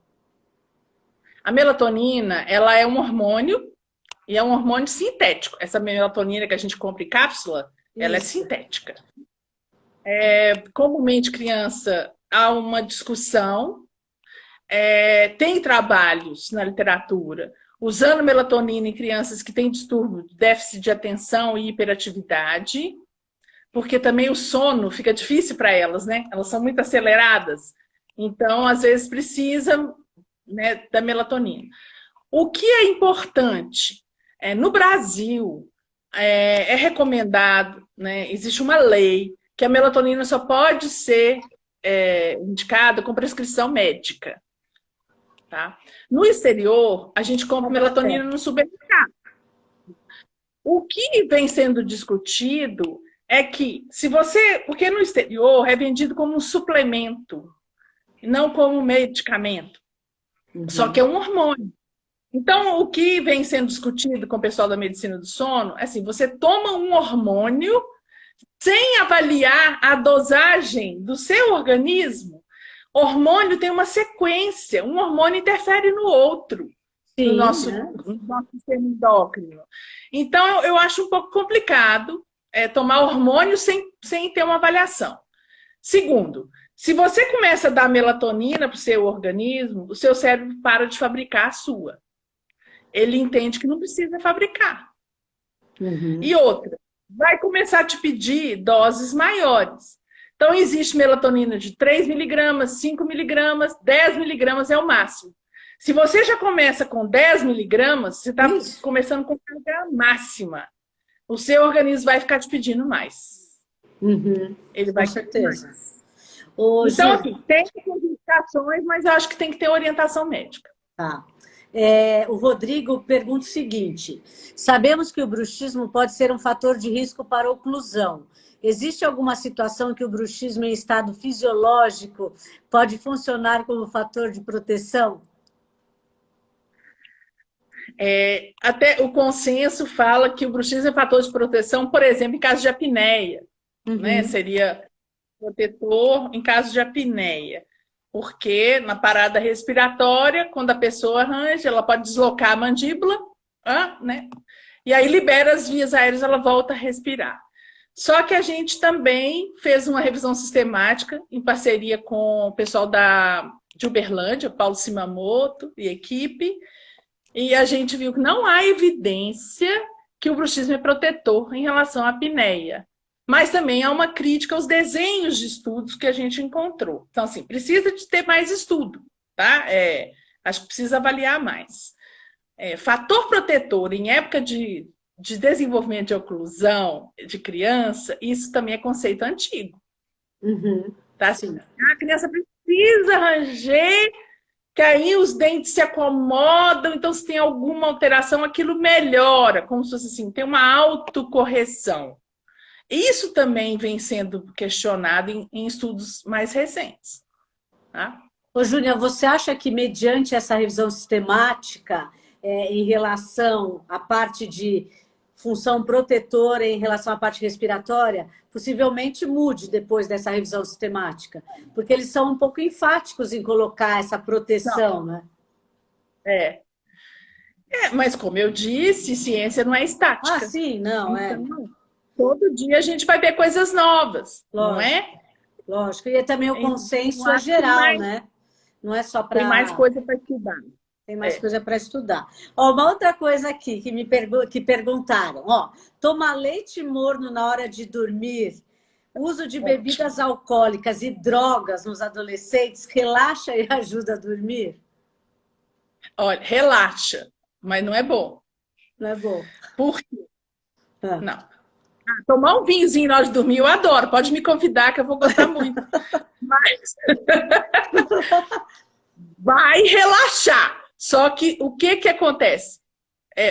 S3: A melatonina, ela é um hormônio e é um hormônio sintético. Essa melatonina que a gente compra em cápsula, ela é sintética. Comumente, criança, há uma discussão. Tem trabalhos na literatura usando melatonina em crianças que têm distúrbio de déficit de atenção e hiperatividade, porque também o sono fica difícil para elas, né? Elas são muito aceleradas, então às vezes precisa, né, da melatonina. O que é importante? No Brasil é recomendado, né? Existe uma lei que a melatonina só pode ser indicada com prescrição médica. Tá? No exterior, a gente compra melatonina no supermercado. O que vem sendo discutido é que, porque no exterior é vendido como um suplemento, não como um medicamento. Só que é um hormônio. Então, o que vem sendo discutido com o pessoal da medicina do sono é assim, você toma um hormônio sem avaliar a dosagem do seu organismo, hormônio tem uma sequência, um hormônio interfere no outro,
S1: Sim,
S3: no nosso,
S1: né?
S3: no nosso sistema endócrino. Então, eu acho um pouco complicado tomar hormônio sem ter uma avaliação. Segundo, se você começa a dar melatonina para o seu organismo, o seu cérebro para de fabricar a sua. Ele entende que não precisa fabricar.
S1: Uhum.
S3: E outra, vai começar a te pedir doses maiores. Então, existe melatonina de 3 miligramas, 5 miligramas, 10 miligramas é o máximo. Se você já começa com 10 miligramas, você está começando com carga máxima. O seu organismo vai ficar te pedindo mais.
S1: Uhum.
S3: Ele vai
S1: Com certeza.
S3: mais.
S1: Ô,
S3: Então,
S1: Gil,
S3: assim, tem indicações, mas eu acho que tem que ter orientação médica.
S1: tá. O Rodrigo pergunta o seguinte: sabemos que o bruxismo pode ser um fator de risco para a oclusão. Existe alguma situação que o bruxismo em estado fisiológico pode funcionar como fator de proteção?
S3: Até o consenso fala que o bruxismo é fator de proteção, por exemplo, em caso de apneia.
S1: Uhum.
S3: Né? Seria protetor em caso de apneia. Porque na parada respiratória, quando a pessoa arranja, ela pode deslocar a mandíbula, né? E aí libera as vias aéreas, ela volta a respirar. Só que a gente também fez uma revisão sistemática em parceria com o pessoal de Uberlândia, Paulo Simamoto e equipe, e a gente viu que não há evidência que o bruxismo é protetor em relação à apneia. Mas também há uma crítica aos desenhos de estudos que a gente encontrou. Então, assim, precisa de ter mais estudo, tá? Acho que precisa avaliar mais. Fator protetor em época de desenvolvimento de oclusão de criança, isso também é conceito antigo.
S1: Uhum.
S3: Tá? Assim, a criança precisa ranger, que aí os dentes se acomodam, então se tem alguma alteração, aquilo melhora, como se fosse assim, tem uma autocorreção. Isso também vem sendo questionado em estudos mais recentes. Tá?
S1: Ô, Júlia, você acha que mediante essa revisão sistemática em relação à parte de função protetora em relação à parte respiratória, possivelmente mude depois dessa revisão sistemática? Porque eles são um pouco enfáticos em colocar essa proteção, né?
S3: Mas como eu disse, ciência não é estática.
S1: Sim, não,
S3: então, todo dia a gente vai ver coisas novas, lógico, não é?
S1: Lógico, e também o consenso é geral, né? Não é só para...
S3: Tem mais coisa para estudar.
S1: Tem mais coisa para estudar. Uma outra coisa aqui que perguntaram. Tomar leite morno na hora de dormir, uso de bebidas alcoólicas e drogas nos adolescentes relaxa e ajuda a dormir?
S3: Olha, relaxa, mas não é bom.
S1: Não é bom.
S3: Por quê? Não. Tomar um vinhozinho na hora de dormir, eu adoro. Pode me convidar que eu vou gostar muito. Mas vai relaxar. Só que o que acontece?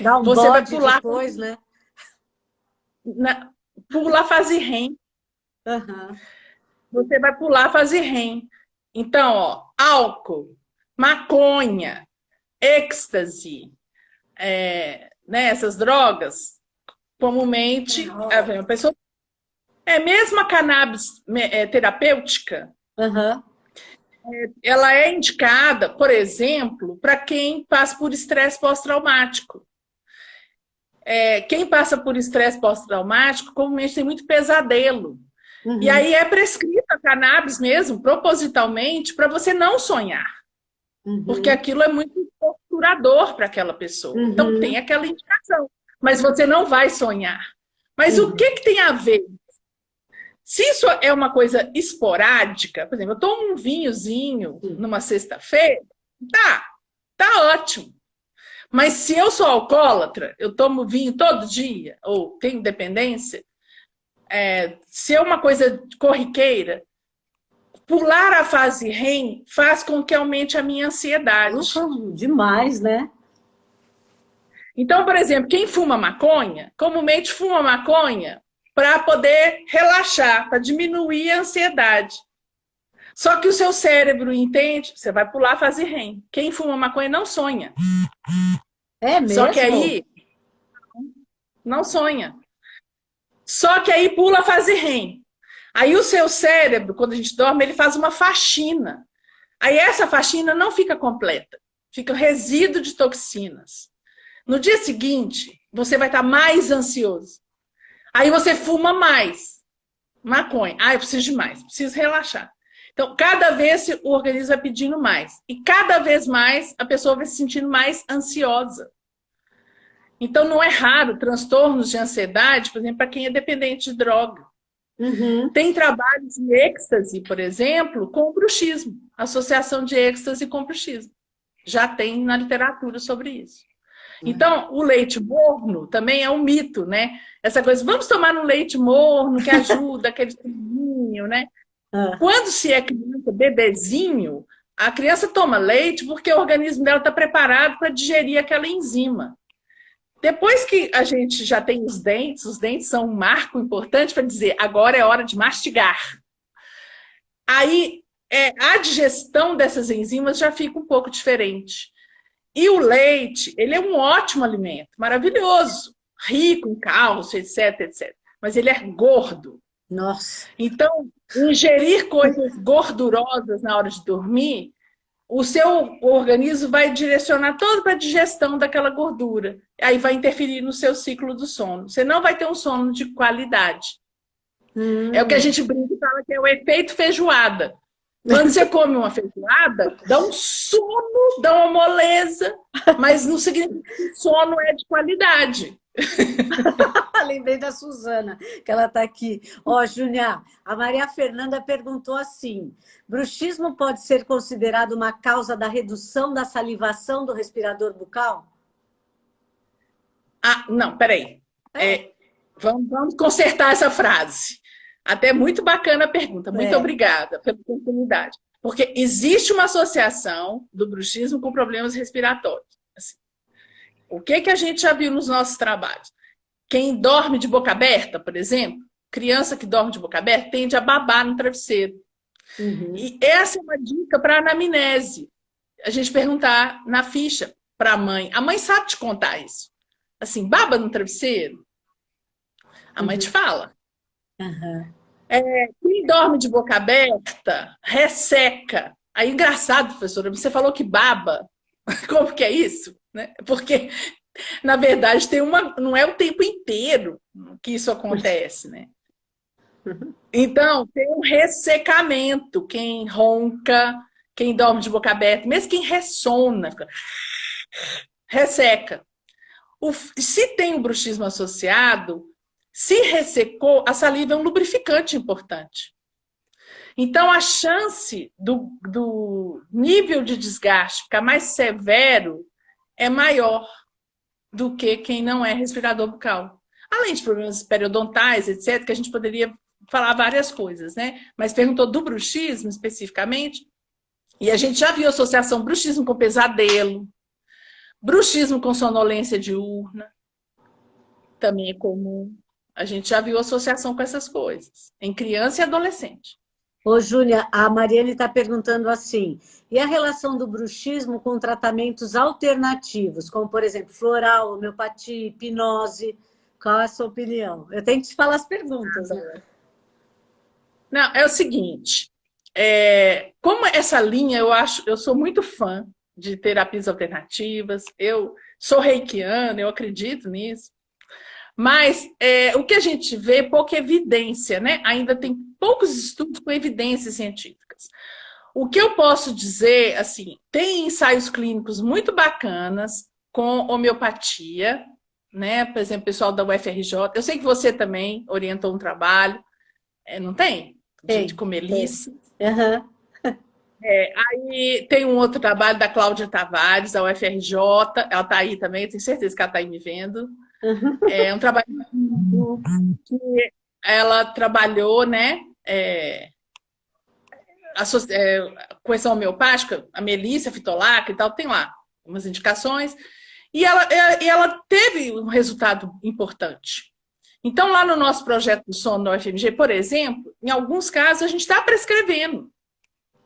S1: Dá um
S3: você vai pular
S1: depois, né?
S3: Pular fase REM.
S1: Uhum.
S3: Você vai pular fase REM. Então, álcool, maconha, êxtase, né, essas drogas, comumente, a pessoa... mesmo a cannabis terapêutica, ela é indicada, por exemplo, para quem passa por estresse pós-traumático. Quem passa por estresse pós-traumático, comumente tem muito pesadelo. Uhum. E aí é prescrita a cannabis mesmo, propositalmente, para você não sonhar. Uhum. Porque aquilo é muito torturador para aquela pessoa. Uhum. Então tem aquela indicação. Mas você não vai sonhar. Mas o que tem a ver? Se isso é uma coisa esporádica, por exemplo, eu tomo um vinhozinho numa sexta-feira, tá ótimo. Mas se eu sou alcoólatra, eu tomo vinho todo dia, ou tenho dependência, se é uma coisa corriqueira, pular a fase REM faz com que aumente a minha ansiedade.
S1: Demais, né?
S3: Então, por exemplo, quem fuma maconha, comumente fuma maconha para poder relaxar, para diminuir a ansiedade. Só que o seu cérebro entende, você vai pular a fase REM. Quem fuma maconha não sonha.
S1: É mesmo?
S3: Só que aí, não sonha. Só que aí pula a fase REM. Aí o seu cérebro, quando a gente dorme, ele faz uma faxina. Aí essa faxina não fica completa. Fica resíduo de toxinas. No dia seguinte, você vai estar mais ansioso. Aí você fuma mais. Maconha. Ah, eu preciso de mais. Preciso relaxar. Então, cada vez o organismo vai pedindo mais. E cada vez mais a pessoa vai se sentindo mais ansiosa. Então, não é raro transtornos de ansiedade, por exemplo, para quem é dependente de droga.
S1: Uhum.
S3: Tem trabalho de êxtase, por exemplo, com o bruxismo. Associação de êxtase com bruxismo. Já tem na literatura sobre isso. Então, o leite morno também é um mito, né? Essa coisa, vamos tomar um leite morno que ajuda, aquele soninho, né? Quando se é criança, bebezinho, a criança toma leite porque o organismo dela está preparado para digerir aquela enzima. Depois que a gente já tem os dentes são um marco importante para dizer agora é hora de mastigar. Aí a digestão dessas enzimas já fica um pouco diferente. E o leite, ele é um ótimo alimento, maravilhoso, rico em cálcio, etc, etc. Mas ele é gordo.
S1: Nossa.
S3: Então, ingerir coisas gordurosas na hora de dormir, o seu organismo vai direcionar todo para a digestão daquela gordura. Aí vai interferir no seu ciclo do sono. Você não vai ter um sono de qualidade. É o que a gente brinca e fala que é o efeito feijoada. Quando você come uma feijoada, dá um sono, dá uma moleza, mas não significa que o sono é de qualidade.
S1: Lembrei da Suzana, que ela está aqui. Ó, Júnia, a Maria Fernanda perguntou assim: bruxismo pode ser considerado uma causa da redução da salivação do respirador bucal?
S3: Ah, não, peraí. Vamos consertar essa frase. Até muito bacana a pergunta. Muito obrigada pela oportunidade. Porque existe uma associação do bruxismo com problemas respiratórios. Assim, o que a gente já viu nos nossos trabalhos? Quem dorme de boca aberta, por exemplo, criança que dorme de boca aberta, tende a babar no travesseiro. Uhum. E essa é uma dica para anamnese. A gente perguntar na ficha para a mãe. A mãe sabe te contar isso. Assim, baba no travesseiro? A mãe te fala.
S1: Uhum.
S3: Quem dorme de boca aberta, resseca. Aí, engraçado, professora, você falou que baba. Como que é isso? Né? Porque, na verdade, não é o tempo inteiro que isso acontece, né? Então, tem um ressecamento. Quem ronca, quem dorme de boca aberta, mesmo quem ressona, resseca. Se tem um bruxismo associado, se ressecou, a saliva é um lubrificante importante. Então, a chance do nível de desgaste ficar mais severo é maior do que quem não é respirador bucal. Além de problemas periodontais, etc., que a gente poderia falar várias coisas, né? Mas perguntou do bruxismo especificamente, e a gente já viu associação bruxismo com pesadelo, bruxismo com sonolência diurna, também é comum. A gente já viu associação com essas coisas, em criança e adolescente.
S1: Ô, Júlia, a Mariane está perguntando assim, e a relação do bruxismo com tratamentos alternativos, como, por exemplo, floral, homeopatia, hipnose? Qual é a sua opinião? Eu tenho que te falar as perguntas, né?
S3: Não, é o seguinte, como essa linha, eu sou muito fã de terapias alternativas, eu sou reikiana, eu acredito nisso, mas o que a gente vê é pouca evidência, né? Ainda tem poucos estudos com evidências científicas. O que eu posso dizer, assim, tem ensaios clínicos muito bacanas com homeopatia, né? Por exemplo, o pessoal da UFRJ. Eu sei que você também orientou um trabalho, não tem? Com Melissa.
S1: Uhum.
S3: Aí tem um outro trabalho da Cláudia Tavares, da UFRJ. Ela está aí também, eu tenho certeza que ela está aí me vendo. É um trabalho que ela trabalhou, né? Com essa homeopática, a Melissa, a fitolaca e tal, tem lá umas indicações. E ela teve um resultado importante. Então, lá no nosso projeto do sono no UFMG, por exemplo, em alguns casos a gente está prescrevendo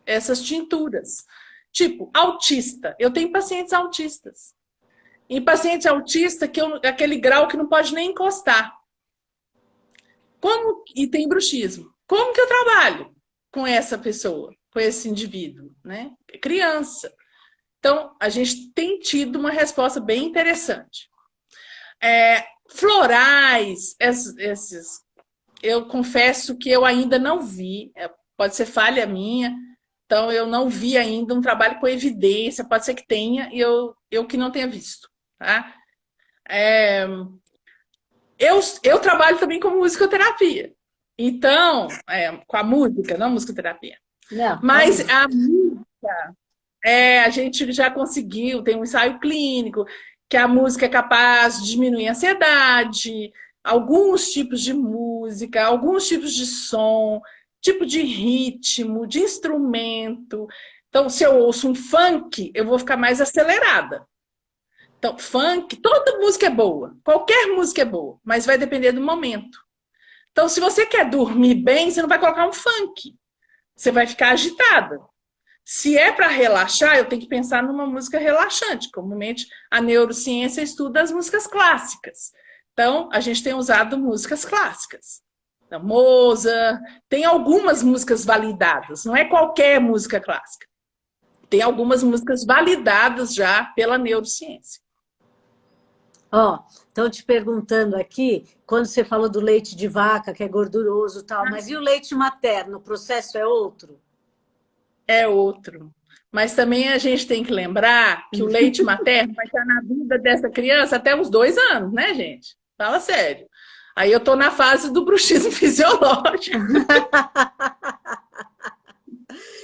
S3: essas tinturas. Tipo, autista. Eu tenho pacientes autistas. Em pacientes autistas, aquele grau que não pode nem encostar. E tem bruxismo. Como que eu trabalho com essa pessoa, com esse indivíduo, né? Criança. Então, a gente tem tido uma resposta bem interessante. Florais, esses, eu confesso que eu ainda não vi, pode ser falha minha, então eu não vi ainda um trabalho com evidência, pode ser que tenha, e eu que não tenha visto, tá? Eu trabalho também com musicoterapia, então, com a música, não musicoterapia.
S1: Não,
S3: mas a música, a gente já conseguiu, tem um ensaio clínico, que a música é capaz de diminuir a ansiedade, alguns tipos de música, alguns tipos de som, tipo de ritmo, de instrumento. Então, se eu ouço um funk, eu vou ficar mais acelerada. Então, funk, toda música é boa, qualquer música é boa, mas vai depender do momento. Então, se você quer dormir bem, você não vai colocar um funk, você vai ficar agitada. Se é para relaxar, eu tenho que pensar numa música relaxante. Comumente, a neurociência estuda as músicas clássicas. Então, a gente tem usado músicas clássicas. Então, Mozart, tem algumas músicas validadas, não é qualquer música clássica. Tem algumas músicas validadas já pela neurociência.
S1: Estão te perguntando aqui, quando você falou do leite de vaca, que é gorduroso e tal, mas e o leite materno? O processo é outro?
S3: É outro. Mas também a gente tem que lembrar que o leite materno vai estar na vida dessa criança até uns 2 anos, né, gente? Fala sério. Aí eu tô na fase do bruxismo fisiológico.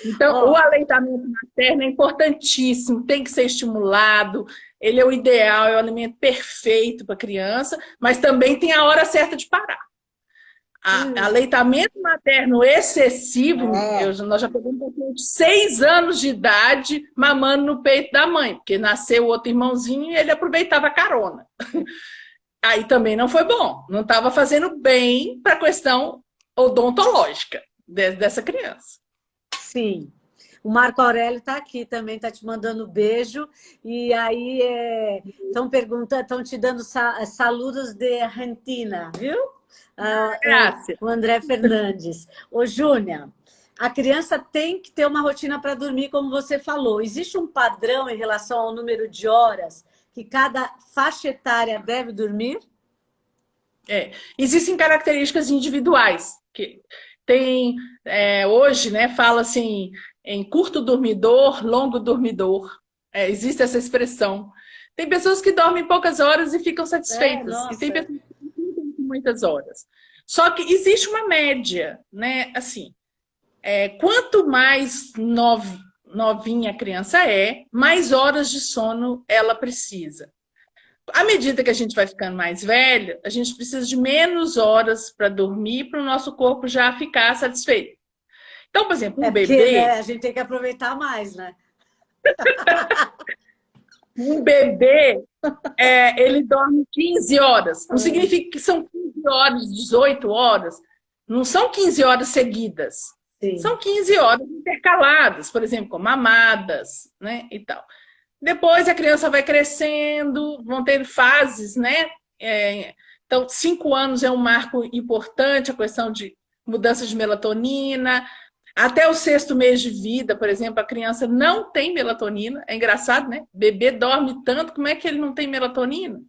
S3: Então, o aleitamento materno é importantíssimo, tem que ser estimulado, ele é o ideal, é o alimento perfeito para a criança, mas também tem a hora certa de parar. Aleitamento materno excessivo, nós já pegamos um paciente de 6 anos de idade mamando no peito da mãe, porque nasceu outro irmãozinho e ele aproveitava a carona. Aí também não foi bom, não estava fazendo bem para a questão odontológica dessa criança.
S1: Sim. O Marco Aurélio está aqui também, está te mandando beijo. E aí estão perguntando, estão te dando saludos de Argentina, viu? O André Fernandes. Ô, Júnia, a criança tem que ter uma rotina para dormir, como você falou. Existe um padrão em relação ao número de horas que cada faixa etária deve dormir?
S3: Existem características individuais. Que tem, hoje, né, fala assim, em curto dormidor, longo dormidor. Existe essa expressão. Tem pessoas que dormem poucas horas e ficam satisfeitas. E tem pessoas que dormem muitas horas. Só que existe uma média, né? Assim, quanto mais novinha a criança mais horas de sono ela precisa. À medida que a gente vai ficando mais velha, a gente precisa de menos horas para dormir para o nosso corpo já ficar satisfeito. Então, por exemplo, um bebê...
S1: Porque, a gente tem que aproveitar mais, né?
S3: Um bebê, ele dorme 15 horas. Não significa que são 15 horas, 18 horas. Não são 15 horas seguidas. Sim. São 15 horas intercaladas, por exemplo, com mamadas, né, e tal. Depois a criança vai crescendo, vão ter fases, né? Então, 5 anos é um marco importante, a questão de mudança de melatonina. Até o 6º mês de vida, por exemplo, a criança não tem melatonina. É engraçado, né? O bebê dorme tanto, como é que ele não tem melatonina?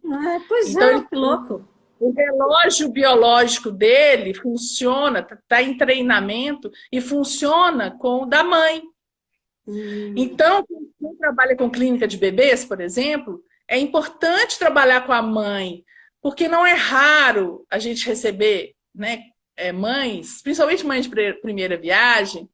S1: Pois então, que louco.
S3: O relógio biológico dele funciona, está em treinamento e funciona com o da mãe. Então, quem trabalha com clínica de bebês, por exemplo, é importante trabalhar com a mãe, porque não é raro a gente receber, né, mães, principalmente mães de primeira viagem,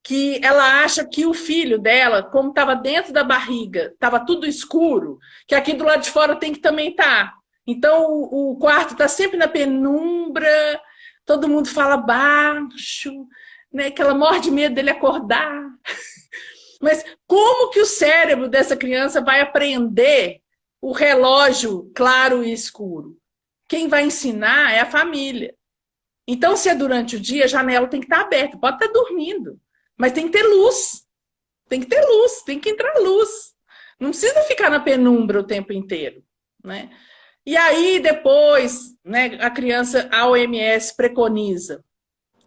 S3: que ela acha que o filho dela, como estava dentro da barriga, estava tudo escuro, que aqui do lado de fora tem que também estar. Então, o quarto está sempre na penumbra, todo mundo fala baixo, né, que ela morre de medo dele acordar. Mas como que o cérebro dessa criança vai aprender o relógio claro e escuro? Quem vai ensinar é a família. Então, se é durante o dia, a janela tem que estar aberta. Pode estar dormindo, mas tem que ter luz. Tem que ter luz, tem que entrar luz. Não precisa ficar na penumbra o tempo inteiro, né? E aí, depois, né, a OMS preconiza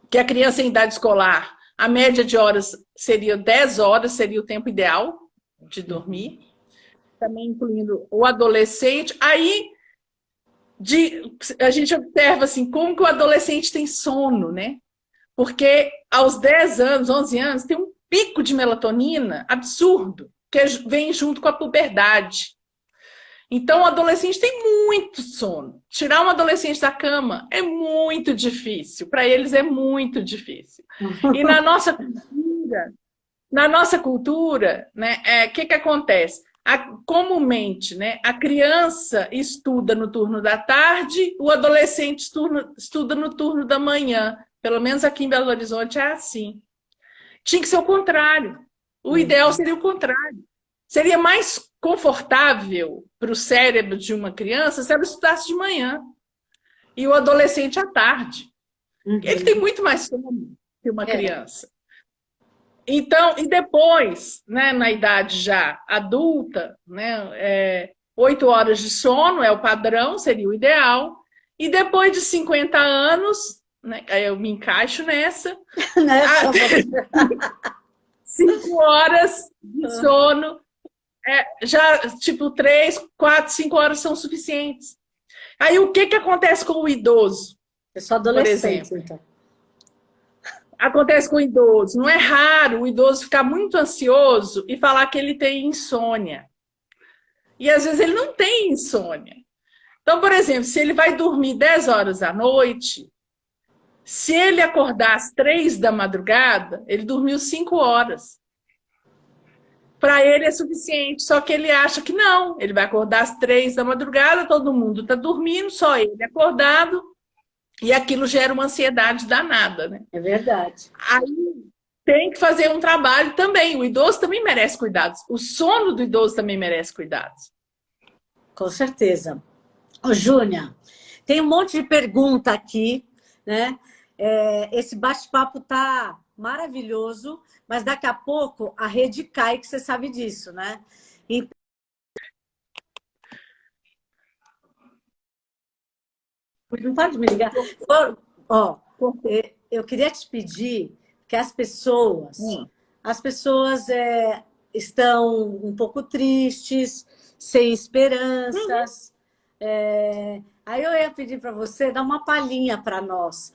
S3: que a criança em idade escolar, a média de horas seria 10 horas, seria o tempo ideal de dormir, também incluindo o adolescente. Aí a gente observa assim, como que o adolescente tem sono, né? Porque aos 10 anos, 11 anos, tem um pico de melatonina absurdo, que vem junto com a puberdade. Então, o adolescente tem muito sono. Tirar um adolescente da cama é muito difícil. Para eles é muito difícil. E na nossa cultura, né, que acontece? Comumente, né, a criança estuda no turno da tarde, o adolescente estuda no turno da manhã. Pelo menos aqui em Belo Horizonte é assim. Tinha que ser o contrário. O ideal seria o contrário. Seria mais confortável para o cérebro de uma criança se ela estudasse de manhã e o adolescente à tarde. Ele tem muito mais sono que uma criança. Então, e depois, né, na idade já adulta, né, 8 horas de sono é o padrão, seria o ideal. E depois de 50 anos, né, aí eu me encaixo nessa, 5 horas de sono, já tipo 3, 4, 5 horas são suficientes. Aí o que acontece com o idoso?
S1: É só adolescente, por exemplo. Então.
S3: Acontece com o idoso. Não é raro o idoso ficar muito ansioso e falar que ele tem insônia. E às vezes ele não tem insônia. Então, por exemplo, se ele vai dormir 10 horas à noite, se ele acordar às 3 da madrugada, ele dormiu 5 horas. Para ele é suficiente, só que ele acha que não. Ele vai acordar às 3 da madrugada, todo mundo está dormindo, só ele acordado, e aquilo gera uma ansiedade danada, né?
S1: É verdade.
S3: Aí tem que fazer um trabalho também. O idoso também merece cuidados. O sono do idoso também merece cuidados.
S1: Com certeza. Ô, Júnia, tem um monte de pergunta aqui, né? Esse bate-papo tá maravilhoso, mas daqui a pouco a rede cai, que você sabe disso, né? Então... Não pode me ligar. Ó, eu queria te pedir que as pessoas estão um pouco tristes, sem esperanças. Aí eu ia pedir para você dar uma palhinha para nós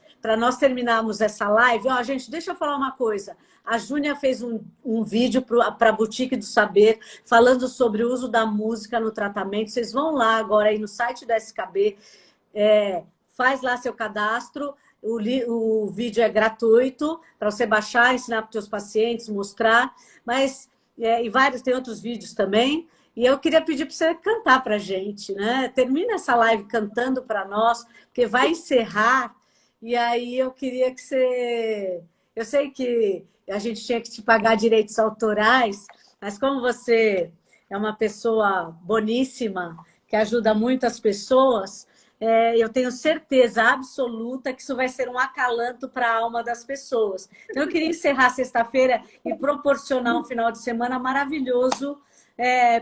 S1: terminarmos essa live. Ó, gente, deixa eu falar uma coisa. A Júnia fez um vídeo para a Boutique do Saber, falando sobre o uso da música no tratamento. Vocês vão lá agora aí no site da SKB, faz lá seu cadastro. O vídeo é gratuito para você baixar, ensinar para os seus pacientes, mostrar. Mas, tem outros vídeos também. E eu queria pedir para você cantar para a gente, né? Termina essa live cantando para nós, porque vai encerrar. E aí eu queria que você... Eu sei que a gente tinha que te pagar direitos autorais, mas como você é uma pessoa boníssima, que ajuda muitas pessoas, eu tenho certeza absoluta que isso vai ser um acalanto para a alma das pessoas. Então eu queria encerrar sexta-feira e proporcionar um final de semana maravilhoso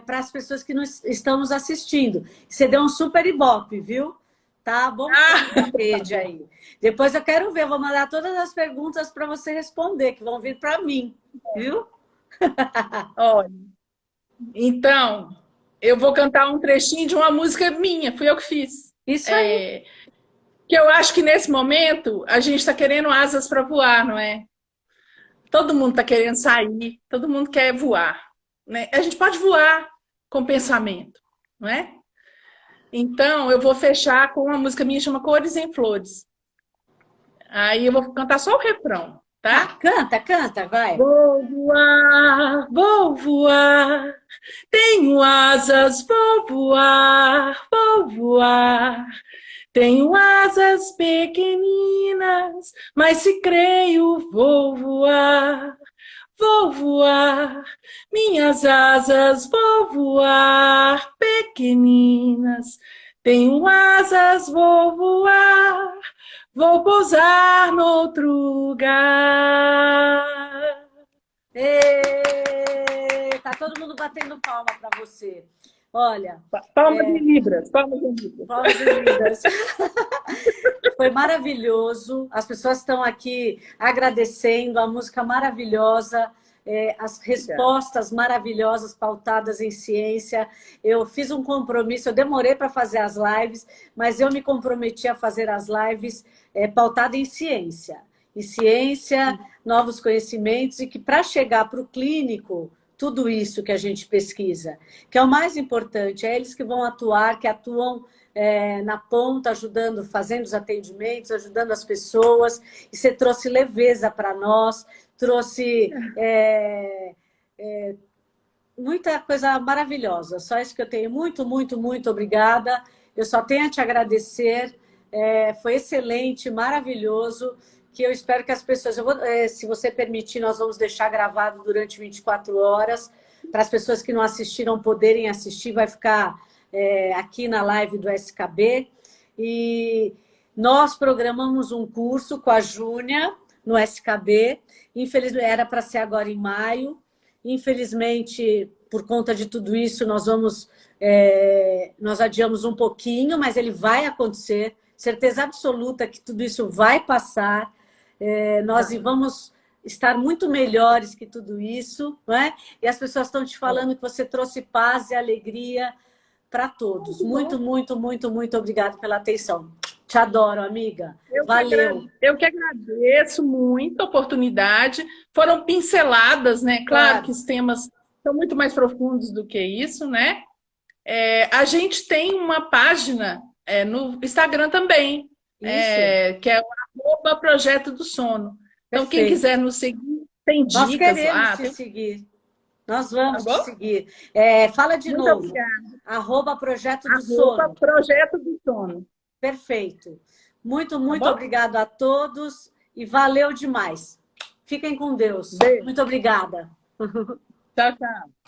S1: para as pessoas que estão nos assistindo. Você deu um super ibope, viu? Tá bom? Rede aí. Depois eu quero ver, vou mandar todas as perguntas para você responder, que vão vir para mim, viu?
S3: Olha, então, eu vou cantar um trechinho de uma música minha, fui eu que fiz.
S1: Isso aí.
S3: Que eu acho que nesse momento a gente está querendo asas para voar, não é? Todo mundo está querendo sair, todo mundo quer voar. Né? A gente pode voar com pensamento, não é? Então, eu vou fechar com uma música minha que chama Cores em Flores. Aí eu vou cantar só o refrão, tá?
S1: Canta, vai.
S3: Vou voar, tenho asas, vou voar, vou voar. Tenho asas pequeninas, mas se creio, vou voar. Vou voar, minhas asas, vou voar, pequeninas. Tenho asas, vou voar, vou pousar noutro lugar.
S1: Tá todo mundo batendo palma para você. Olha,
S3: Palmas em libras, palmas em libras.
S1: palmas de vidas. Foi maravilhoso. As pessoas estão aqui agradecendo a música maravilhosa, as respostas maravilhosas pautadas em ciência. Eu fiz um compromisso, eu demorei para fazer as lives, mas eu me comprometi a fazer as lives pautadas em ciência. E ciência, novos conhecimentos, e que para chegar para o clínico, tudo isso que a gente pesquisa, que é o mais importante, é eles que vão atuar, que atuam na ponta, ajudando, fazendo os atendimentos, ajudando as pessoas. E você trouxe leveza para nós, trouxe muita coisa maravilhosa. Só isso que eu tenho. Muito, muito, muito obrigada. Eu só tenho a te agradecer. Foi excelente, maravilhoso. Que eu espero que as pessoas... se você permitir, nós vamos deixar gravado durante 24 horas, para as pessoas que não assistiram poderem assistir, vai ficar aqui na live do SKB. E nós programamos um curso com a Júnia no SKB. Infelizmente, era para ser agora em maio. Infelizmente, por conta de tudo isso, nós adiamos um pouquinho, mas ele vai acontecer. Certeza absoluta que tudo isso vai passar. Nós vamos estar muito melhores que tudo isso, não é? E as pessoas estão te falando que você trouxe paz e alegria para todos. Muito, muito, muito, muito obrigada pela atenção. Te adoro, amiga. Valeu.
S3: Eu que agradeço muito a oportunidade. Foram pinceladas, né? Claro que os temas são muito mais profundos do que isso, né? A gente tem uma página no Instagram também, que é o @Projeto do Sono. Então,
S1: Perfeito.
S3: quem quiser nos seguir, tem dicas
S1: Nós queremos
S3: lá.
S1: te seguir. Nós vamos
S3: Tá bom?
S1: te seguir. Fala de
S3: Muito
S1: novo.
S3: obrigada.
S1: @Projeto do Sono.
S3: Projeto do Sono.
S1: Perfeito. Muito, muito
S3: bom?
S1: obrigada a todos e valeu demais. Fiquem com Deus.
S3: Beijo.
S1: Muito obrigada.
S3: Tchau, tchau.